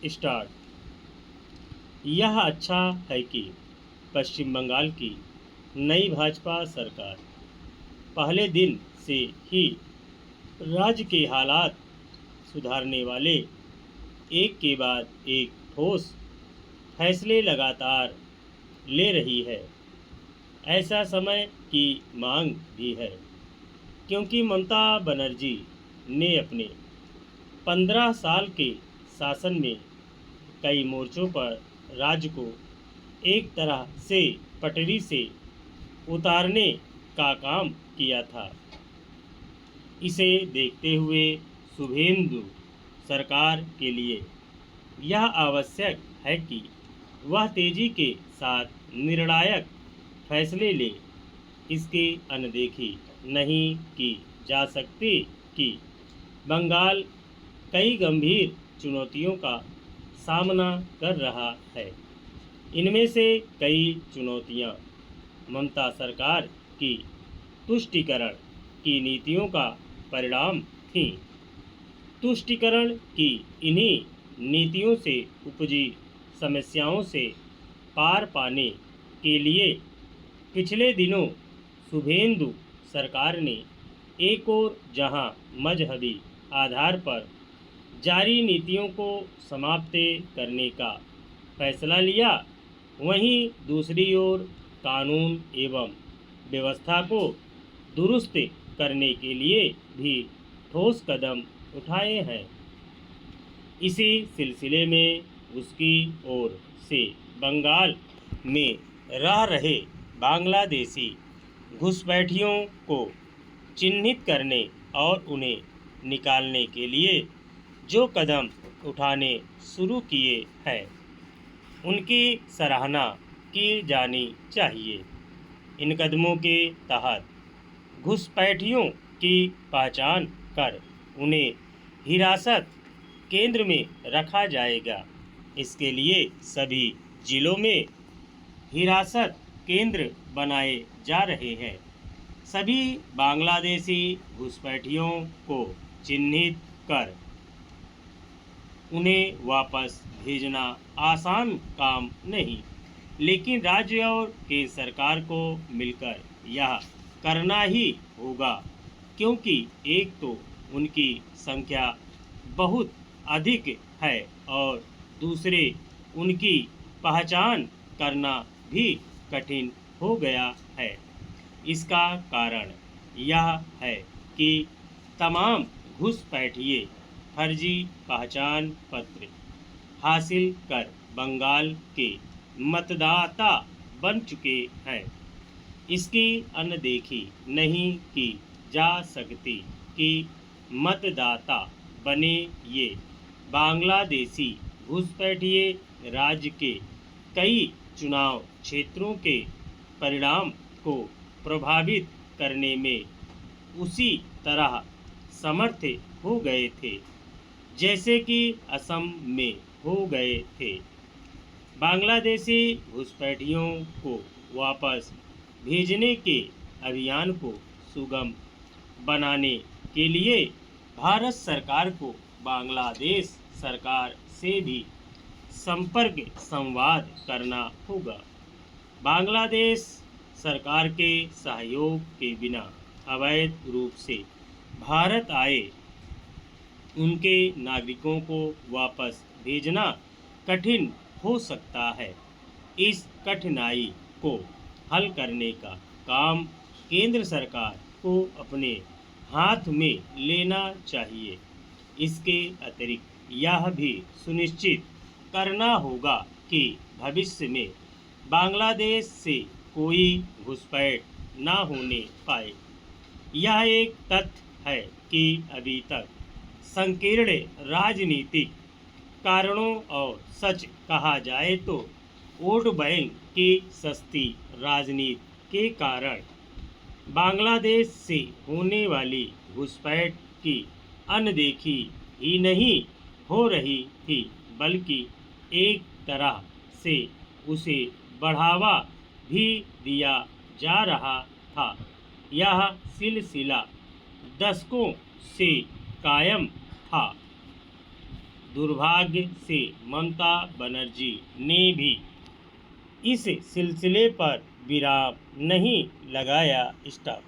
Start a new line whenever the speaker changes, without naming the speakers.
Start. यह अच्छा है कि पश्चिम बंगाल की नई भाजपा सरकार पहले दिन से ही राज्य के हालात सुधारने वाले एक के बाद एक ठोस फैसले लगातार ले रही है। ऐसा समय की मांग भी है, क्योंकि ममता बनर्जी ने अपने 15 साल के शासन में कई मोर्चों पर राज्य को एक तरह से पटरी से उतारने का काम किया था। इसे देखते हुए शुभेंदु सरकार के लिए यह आवश्यक है कि वह तेजी के साथ निर्णायक फैसले ले। इसकी अनदेखी नहीं की जा सकती कि बंगाल कई गंभीर चुनौतियों का सामना कर रहा है। इनमें से कई चुनौतियां ममता सरकार की तुष्टीकरण की नीतियों का परिणाम थीं। तुष्टीकरण की इन्हीं नीतियों से उपजी समस्याओं से पार पाने के लिए पिछले दिनों शुभेंदु सरकार ने एक और जहां मजहबी आधार पर जारी नीतियों को समाप्त करने का फैसला लिया, वहीं दूसरी ओर कानून एवं व्यवस्था को दुरुस्त करने के लिए भी ठोस कदम उठाए हैं। इसी सिलसिले में उसकी ओर से बंगाल में रह रहे बांग्लादेशी घुसपैठियों को चिन्हित करने और उन्हें निकालने के लिए जो कदम उठाने शुरू किए हैं, उनकी सराहना की जानी चाहिए। इन कदमों के तहत घुसपैठियों की पहचान कर उन्हें हिरासत केंद्र में रखा जाएगा। इसके लिए सभी जिलों में हिरासत केंद्र बनाए जा रहे हैं। सभी बांग्लादेशी घुसपैठियों को चिन्हित कर उन्हें वापस भेजना आसान काम नहीं, लेकिन राज्य और केंद्र सरकार को मिलकर यह करना ही होगा, क्योंकि एक तो उनकी संख्या बहुत अधिक है और दूसरे उनकी पहचान करना भी कठिन हो गया है। इसका कारण यह है कि तमाम घुसपैठिए फर्जी पहचान पत्र हासिल कर बंगाल के मतदाता बन चुके हैं। इसकी अनदेखी नहीं की जा सकती कि मतदाता बने ये बांग्लादेशी घुसपैठिए राज्य के कई चुनाव क्षेत्रों के परिणाम को प्रभावित करने में उसी तरह समर्थ हो गए थे जैसे कि असम में हो गए थे। बांग्लादेशी घुसपैठियों को वापस भेजने के अभियान को सुगम बनाने के लिए भारत सरकार को बांग्लादेश सरकार से भी संपर्क संवाद करना होगा। बांग्लादेश सरकार के सहयोग के बिना अवैध रूप से भारत आए उनके नागरिकों को वापस भेजना कठिन हो सकता है। इस कठिनाई को हल करने का काम केंद्र सरकार को अपने हाथ में लेना चाहिए। इसके अतिरिक्त यह भी सुनिश्चित करना होगा कि भविष्य में बांग्लादेश से कोई घुसपैठ न होने पाए। यह एक तथ्य है कि अभी तक संकीर्ण राजनीतिक कारणों और सच कहा जाए तो वोट बैंक की सस्ती राजनीति के कारण बांग्लादेश से होने वाली घुसपैठ की अनदेखी ही नहीं हो रही थी, बल्कि एक तरह से उसे बढ़ावा भी दिया जा रहा था। यह सिलसिला दशकों से कायम था। दुर्भाग्य से ममता बनर्जी ने भी इस सिलसिले पर विराम नहीं लगाया। स्टॉप।